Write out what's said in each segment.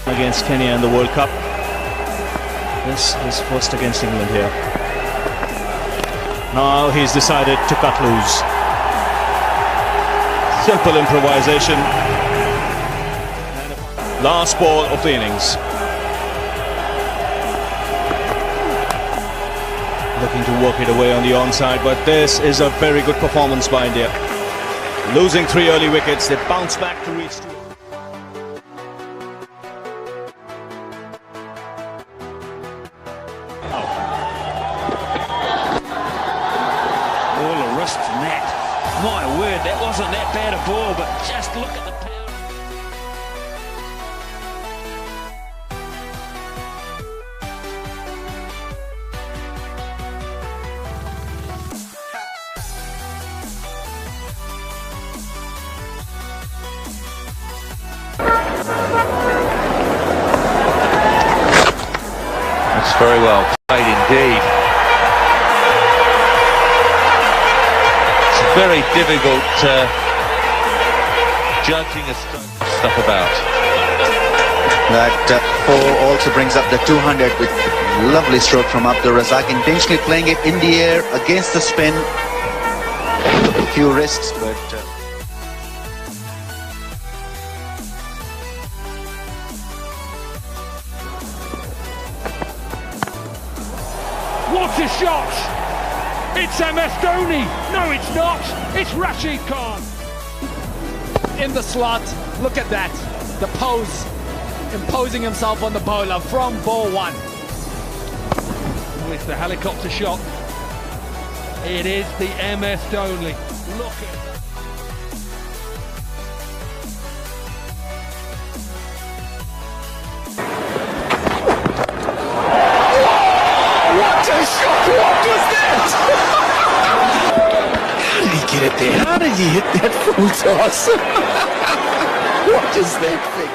against Kenya in the World Cup. This is first against England here. Now he's decided to cut loose. Simple improvisation. Last ball of the innings. Looking to work it away on the onside, but this is a very good performance by India. Losing 3 early wickets, they bounce back to reach 2. All a wrist from that. My word, that wasn't that bad a ball, but just look at the power. That's very well played indeed. It's very difficult judging stuff about. That 4 also brings up the 200 with lovely stroke from Abdur Razak, intentionally playing it in the air against the spin. A few risks, but What a shot! It's MS Dhoni! No, it's not! It's Rashid Khan! In the slot, look at that. The pose, imposing himself on the bowler from ball 1. With the helicopter shot. It is the MS Dhoni. Look at it. What was that? How did he get it there? How did he hit that full toss? What is that thing?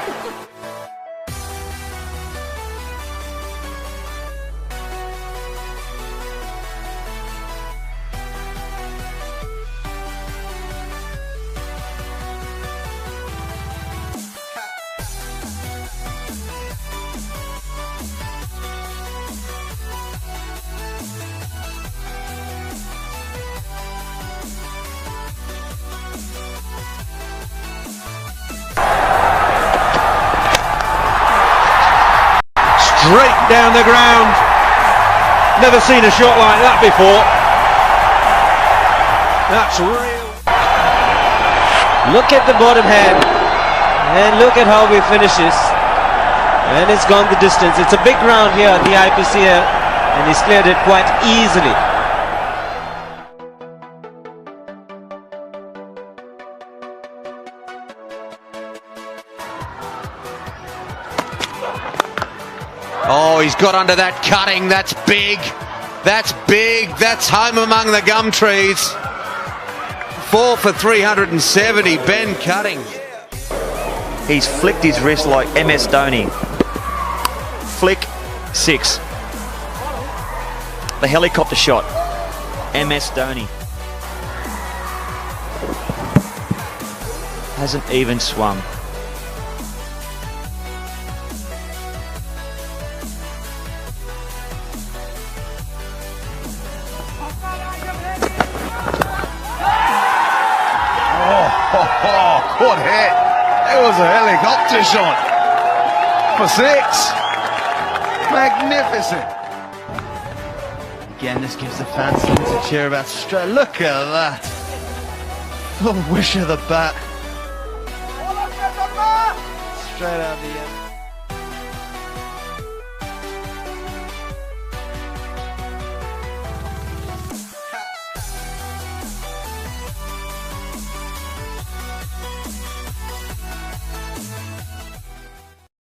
Straight down the ground. Never seen a shot like that before. That's real. Look at the bottom hand. And look at how he finishes. And it's gone the distance. It's a big ground here at the IPC here. And he's cleared it quite easily. Oh, he's got under that cutting. That's big. That's big. That's home among the gum trees. 4 for 370. Ben Cutting. He's flicked his wrist like MS Dhoni. Flick 6. The helicopter shot. MS Dhoni. Hasn't even swung. Oh, what hit! It was a helicopter shot for 6. Magnificent. Again, this gives the fans something to cheer about. Straight, look at that! The wish of the bat. Straight out the end.